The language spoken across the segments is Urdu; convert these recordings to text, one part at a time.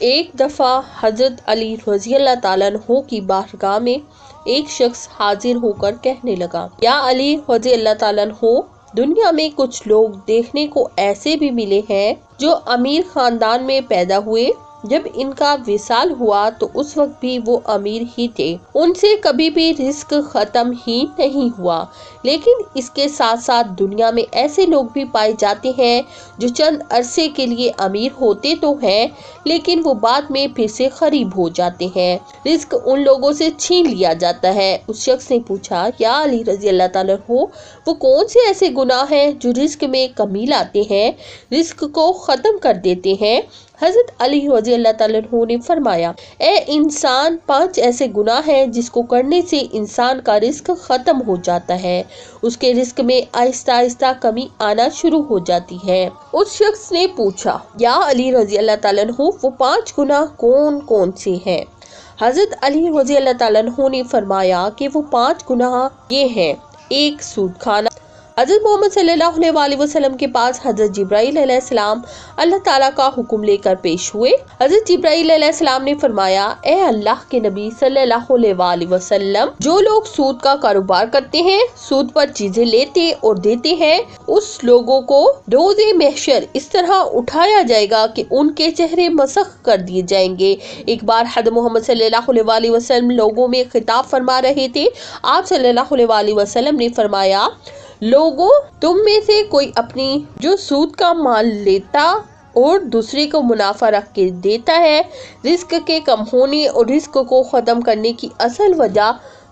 ایک دفعہ حضرت علی رضی اللہ تعالیٰ عنہ کی بارگاہ میں ایک شخص حاضر ہو کر کہنے لگا، یا علی رضی اللہ تعالیٰ عنہ، دنیا میں کچھ لوگ دیکھنے کو ایسے بھی ملے ہیں جو امیر خاندان میں پیدا ہوئے، جب ان کا وصال ہوا تو اس وقت بھی وہ امیر ہی تھے، ان سے کبھی بھی رزق ختم ہی نہیں ہوا، لیکن اس کے ساتھ ساتھ دنیا میں ایسے لوگ بھی پائے جاتے ہیں جو چند عرصے کے لیے امیر ہوتے تو ہیں لیکن وہ بعد میں پھر سے غریب ہو جاتے ہیں، رزق ان لوگوں سے چھین لیا جاتا ہے۔ اس شخص نے پوچھا، یا علی رضی اللہ تعالیٰ عنہ، وہ کون سے ایسے گناہ ہیں جو رزق میں کمی لاتے ہیں، رزق کو ختم کر دیتے ہیں؟ حضرت علی رضی اللہ تعالیٰ عنہ نے فرمایا، اے انسان، 5 ایسے گناہ ہیں جس کو کرنے سے انسان کا رزق ختم ہو جاتا ہے، اس کے رزق میں آہستہ آہستہ کمی آنا شروع ہو جاتی ہے۔ اس شخص نے پوچھا، یا علی رضی اللہ تعالیٰ عنہ، وہ 5 گناہ کون کون سے ہیں؟ حضرت علی رضی اللہ تعالیٰ عنہ نے فرمایا کہ وہ 5 گناہ یہ ہیں: 1. سود کھانا۔ حضرت محمد صلی اللہ علیہ وسلم کے پاس حضرت جبرائیل علیہ السلام اللہ تعالیٰ کا حکم لے کر پیش ہوئے۔ حضرت جبرائیل علیہ السلام نے فرمایا، اے اللہ کے نبی صلی اللہ علیہ وسلم، جو لوگ سود کا کاروبار کرتے ہیں، سود پر چیزیں لیتے اور دیتے ہیں، اس لوگوں کو روز محشر اس طرح اٹھایا جائے گا کہ ان کے چہرے مسخ کر دیے جائیں گے۔ ایک بار حضرت محمد صلی اللہ علیہ وسلم لوگوں میں خطاب فرما رہے تھے، آپ صلی اللہ علیہ وسلم نے فرمایا، لوگوں، تم میں سے کوئی اپنی جو سود کا مال لیتا اور دوسرے کو منافع رکھ کے دیتا ہے، رزق کے کم ہونے اور رزق کو ختم کرنے کی اصل وجہ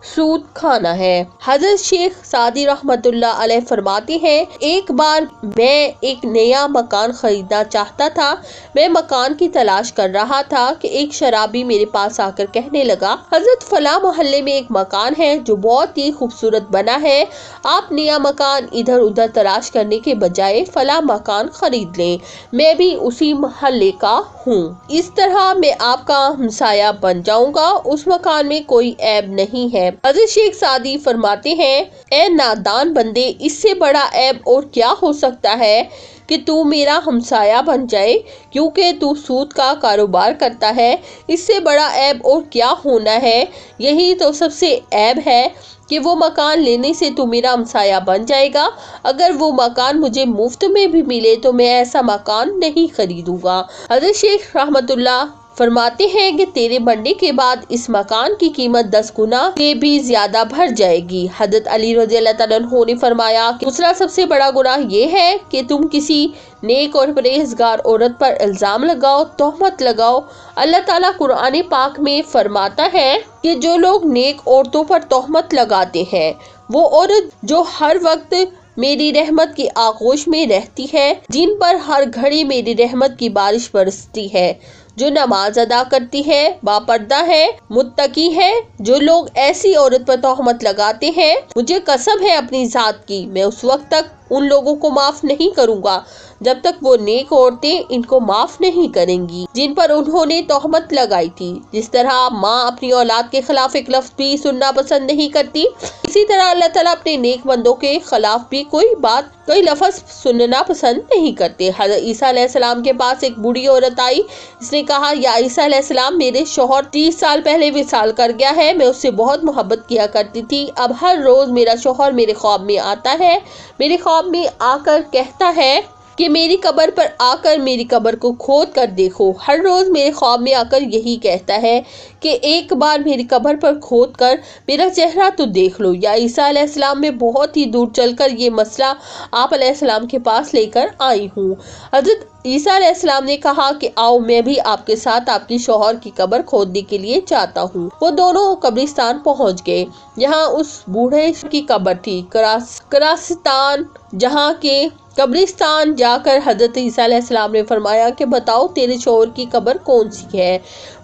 سود کھانا ہے۔ حضرت شیخ سعدی رحمت اللہ علیہ فرماتے ہیں، ایک بار میں ایک نیا مکان خریدنا چاہتا تھا، میں مکان کی تلاش کر رہا تھا کہ ایک شرابی میرے پاس آ کر کہنے لگا، حضرت فلاں محلے میں ایک مکان ہے جو بہت ہی خوبصورت بنا ہے، آپ نیا مکان ادھر ادھر تلاش کرنے کے بجائے فلاں مکان خرید لیں، میں بھی اسی محلے کا ہوں، اس طرح میں آپ کا ہمسایہ بن جاؤں گا، اس مکان میں کوئی عیب نہیں ہے۔ حضرت شیخ سعدی فرماتے ہیں، اے نادان بندے، اس سے بڑا عیب اور کیا ہو سکتا ہے کہ تو میرا ہمسایہ بن جائے کیونکہ تو سود کا کاروبار کرتا ہے، اس سے بڑا عیب اور کیا ہونا ہے؟ یہی تو سب سے عیب ہے کہ وہ مکان لینے سے تو میرا ہمسایہ بن جائے گا، اگر وہ مکان مجھے مفت میں بھی ملے تو میں ایسا مکان نہیں خریدوں گا۔ حضرت شیخ رحمت اللہ فرماتے ہیں کہ تیرے بننے کے بعد اس مکان کی قیمت 10 گنا سے بھی زیادہ بڑھ جائے گی۔ حضرت علی رضی اللہ تعالیٰ عنہ نے فرمایا کہ دوسرا سب سے بڑا گناہ یہ ہے کہ تم کسی نیک اور پرہیزگار عورت پر الزام لگاؤ، تہمت لگاؤ۔ اللہ تعالیٰ قرآن پاک میں فرماتا ہے کہ جو لوگ نیک عورتوں پر تہمت لگاتے ہیں، وہ عورت جو ہر وقت میری رحمت کی آغوش میں رہتی ہے، جن پر ہر گھڑی میری رحمت کی بارش برستی ہے، جو نماز ادا کرتی ہے، باپردہ ہے، متقی ہے، جو لوگ ایسی عورت پر تہمت لگاتے ہیں، مجھے قسم ہے اپنی ذات کی، میں اس وقت تک ان لوگوں کو معاف نہیں کروں گا جب تک وہ نیک عورتیں ان کو معاف نہیں کریں گی جن پر انہوں نے تہمت لگائی تھی۔ جس طرح ماں اپنی اولاد کے خلاف ایک لفظ بھی سننا پسند نہیں کرتی، اسی طرح اللہ تعالیٰ اپنے نیک بندوں کے خلاف بھی کوئی لفظ سننا پسند نہیں کرتے۔ حضرت عیسیٰ علیہ السلام کے پاس ایک بوڑھی عورت آئی، اس نے کہا، یا عیسیٰ علیہ السلام، میرے شوہر 30 سال پہلے وصال کر گیا ہے، میں اس سے بہت محبت کیا کرتی تھی، اب ہر روز میرا شوہر میرے خواب میں آتا ہے، میرے خواب میں آ کر کہتا ہے کہ میری قبر پر آ کر میری قبر کو کھود کر دیکھو، ہر روز میرے خواب میں آ کر یہی کہتا ہے کہ ایک بار میری قبر پر کھود کر میرا چہرہ تو دیکھ لو۔ یا عیسیٰ علیہ السلام، میں بہت ہی دور چل کر یہ مسئلہ آپ علیہ السلام کے پاس لے کر آئی ہوں۔ حضرت عیسیٰ علیہ السلام نے کہا کہ آؤ، میں بھی آپ کے ساتھ آپ کی شوہر کی قبر کھودنے کے لیے چاہتا ہوں۔ وہ دونوں قبرستان پہنچ گئے جہاں اس بوڑھے کی قبر تھی۔ قبرستان جہاں کے قبرستان جا کر حضرت عیسیٰ علیہ السلام نے فرمایا کہ بتاؤ تیرے شوہر کی قبر کون سی ہے؟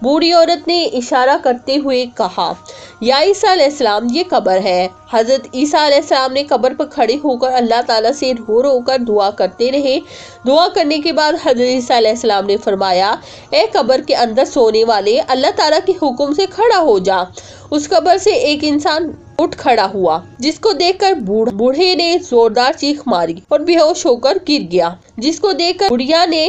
بوڑھی عورت نے اشارہ کرتے ہوئے کہا، یا عیسیٰ علیہ السلام، یہ قبر ہے۔ حضرت عیسیٰ علیہ السلام نے قبر پر کھڑے ہو کر اللہ تعالیٰ سے رو رو کر دعا کرتے رہے۔ دعا کرنے کے بعد حضرت عیسیٰ علیہ السلام نے فرمایا، اے قبر کے اندر سونے والے، اللہ تعالیٰ کے حکم سے کھڑا ہو جا۔ اس قبر سے ایک انسان اٹھ کھڑا ہوا، جس کو دیکھ کر بوڑھے نے زوردار چیخ ماری اور بے ہوش ہو کر گر گیا۔ جس کو دیکھ کر بڑھیا نے